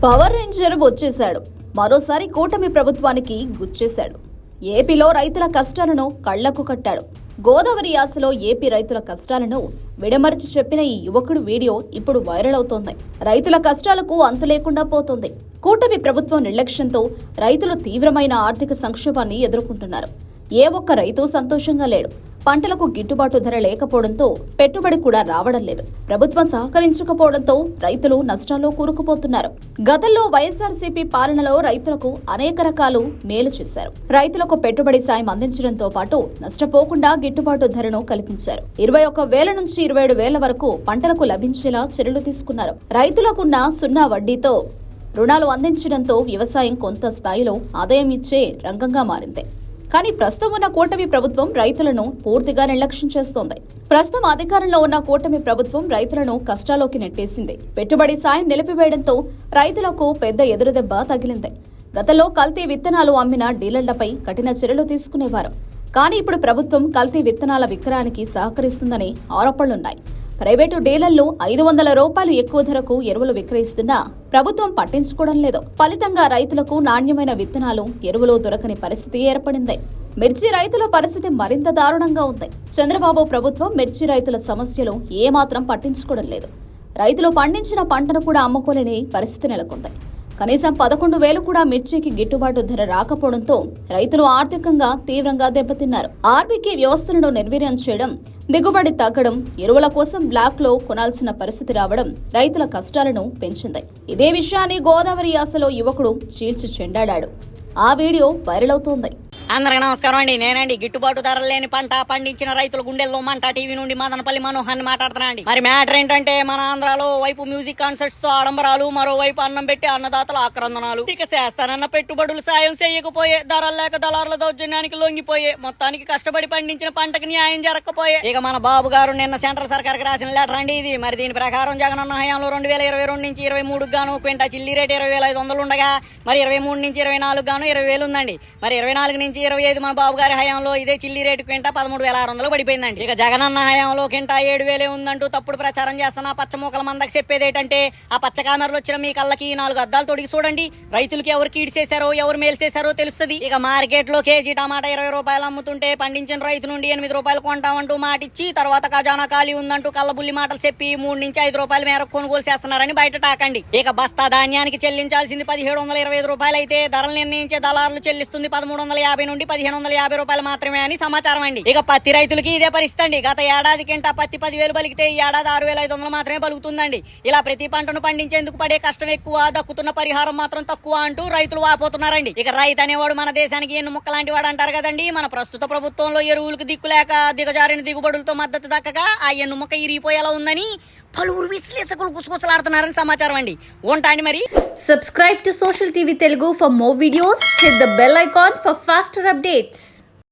Power ranger వచ్చేశాడు. మరోసారి కూటమి ప్రభుత్వానికి గుచ్చేశాడు. ఏపీలో రైతుల కష్టాలను కళ్లకు కట్టాడు. గోదావరి యాసలో ఏపీ రైతుల కష్టాలను విడమర్చి చెప్పిన ఈ యువకుడు వీడియో ఇప్పుడు వైరల్ అవుతోంది. రైతుల కష్టాలకు అంతు లేకుండా పోతోంది. కూటమి ప్రభుత్వం నిర్లక్ష్యంతో రైతులు తీవ్రమైన ఆర్థిక సంక్షోభాన్ని ఎదుర్కొంటున్నారు. ఏ ఒక్క రైతు సంతోషంగా లేడు. పంటలకు గిట్టుబాటు ధర లేకపోవడంతో పెట్టుబడి కూడా రావడం లేదు. ప్రభుత్వం సహకరించకపోవడంతో రైతులు నష్టాల్లో కూరుకుపోతున్నారు. గతంలో వైఎస్ఆర్సీపీ పాలనలో రైతులకు అనేక రకాలు మేలు చేశారు. రైతులకు పెట్టుబడి సాయం అందించడంతో పాటు నష్టపోకుండా గిట్టుబాటు ధరను కల్పించారు. 21,000 నుంచి 27,000 వరకు పంటలకు లభించేలా చర్యలు తీసుకున్నారు. రైతులకున్న సున్నా వడ్డీతో రుణాలు అందించడంతో వ్యవసాయం కొంత స్థాయిలో ఆదాయం ఇచ్చే రంగంగా మారింది. కానీ ప్రస్తుతం ఉన్న కూటమి ప్రభుత్వం రైతులను పూర్తిగా నిర్లక్ష్యం చేస్తోంది. ప్రస్తుతం అధికారంలో ఉన్న కూటమి ప్రభుత్వం రైతులను కష్టాల్లోకి నెట్టేసింది. పెట్టుబడి సాయం నిలిపివేయడంతో రైతులకు పెద్ద ఎదురుదెబ్బ తగిలింది. గతంలో కల్తీ విత్తనాలు అమ్మిన డీలర్లపై కఠిన చర్యలు తీసుకునేవారు. కానీ ఇప్పుడు ప్రభుత్వం కల్తీ విత్తనాల విక్రయానికి సహకరిస్తుందని ఆరోపణలున్నాయి. ప్రైవేటు డీలర్లు 500 రూపాయలు ఎక్కువ ధరకు ఎరువులు విక్రయిస్తున్నా ప్రభుత్వం పట్టించుకోవడం లేదు. ఫలితంగా రైతులకు నాణ్యమైన విత్తనాలు, ఎరువులు దొరకని పరిస్థితి ఏర్పడింది. మిర్చి రైతుల పరిస్థితి మరింత దారుణంగా ఉంది. చంద్రబాబు ప్రభుత్వం మిర్చి రైతుల సమస్యలు ఏమాత్రం పట్టించుకోవడం లేదు. రైతులు పండించిన పంటను కూడా అమ్ముకోలేని పరిస్థితి నెలకొంది. కనీసం 11,000 కూడా మిర్చికి గిట్టుబాటు ధర రాకపోవడంతో రైతులు ఆర్థికంగా తీవ్రంగా దెబ్బతిన్నారు. ఆర్బీకే వ్యవస్థలను నిర్వీర్యం చేయడం, దిగుబడి తగ్గడం, ఎరువుల కోసం బ్లాక్ లో కొనాల్సిన పరిస్థితి రావడం రైతుల కష్టాలను పెంచింది. ఇదే విషయాన్ని గోదావరి యాసలో యువకుడు చీల్చి చెండాడాడు. ఆ వీడియో వైరల్ అవుతోంది. అందరికి నమస్కారం అండి. నేనండి గిట్టుబాటు ధరలు లేని పంట పండించిన రైతుల గుండెల్లో మంట టీవీ నుండి మదనపల్లి మనోహర్ని మాట్లాడుతున్నా అండి. మరి మ్యాటర్ ఏంటంటే మన ఆంధ్రాలో వైపు మ్యూజిక్ కాన్సర్ట్స్ తో ఆడంబరాలు, మరోవైపు అన్నం పెట్టి అన్నదాతల ఆక్రందనాలు. ఇక చేస్తానన్న పెట్టుబడులు సాయం చేయకపోయే, ధరలు లేక దళారుల దౌర్జన్యానికి లొంగిపోయే, మొత్తానికి కష్టపడి పండించిన పంటకు న్యాయం జరగకపోయే. ఇక మన బాబు గారు నిన్న సెంట్రల్ సర్కార్ కి రాసిన లెటర్ అండి ఇది. మరి దీని ప్రకారం జగనన్న హయాంలో 2022 నుంచి 23 గాను క్వింటా చిల్లీ రేట్ 20,500 ఉండగా మరి 23 నుంచి 24 గాను 20,000 ఉందండి. మరి 24 నుంచి 25 మన బాబు గారి హయాంలో ఇదే చిల్లీ రేటు క్వింటా 13,600 పడిపోయిందండి. ఇక జగనన్న హయాంలో క్వింటా 7,000 ఉందంటూ తప్పుడు ప్రచారం చేస్తున్న పచ్చమూకల మందకి చెప్పేది ఏంటంటే, ఆ పచ్చ కామెరలు వచ్చిన మీ కళ్ళకి 4 అద్దాలు తొడిగి చూడండి. రైతులకి ఎవరు కీడు చేశారో, ఎవరు మేలు చేశారో తెలుస్తుంది. ఇక మార్కెట్ లో కేజీ టమాటా 20 రూపాయలు అమ్ముతుంటే పండించిన రైతు నుండి 8 రూపాయలు కొంటామంటూ మాటిచ్చి తర్వాత ఖజానా ఖాళీ ఉందంటూ కళ్ళబుల్లి మాటలు చెప్పి 3 నుంచి 5 రూపాయల మేరకు కొనుగోలు చేస్తున్నారని బయట టాకండి. ఇక బస్తా ధాన్యానికి చెల్లించాల్సింది 1,725 రూపాయలు అయితే ధరలు నిర్ణయించే దళారులు చెల్లిస్తుంది 1,350 నుండి 1,550 రూపాయలు మాత్రమే అని సమాచారం అండి. ఇక పత్తి రైతులకి ఇదే పరిస్థితి అండి. గత ఏడాది కింట పత్తి 10,000 పలికితే ఈ ఏడాది 6,500 మాత్రమే పలుకుతుందండి. ఇలా ప్రతి పంటను పండించేందుకు పడే కష్టం ఎక్కువ, దక్కుతున్న పరిహారం మాత్రం తక్కువ అంటూ రైతులు వాపోతున్నారండి. ఇక రైతు అనేవాడు మన దేశానికి ఎన్ను ముక్క లాంటి వాడు అంటారు కదండి. మన ప్రస్తుత ప్రభుత్వంలో ఎరువులకు దిక్కులేక దిగజారిన దిగుబడులతో మద్దతు దక్కగా ఆ ఎన్ను ముక్క ఇరిగిపోయేలా ఉందని పలువురు విశ్లేషకులు గుసగుసలాడుతున్నారని సమాచారం అండి. ఉంటాండి మరి. Subscribe to Social TV Telugu for more videos. Hit the bell icon for faster updates.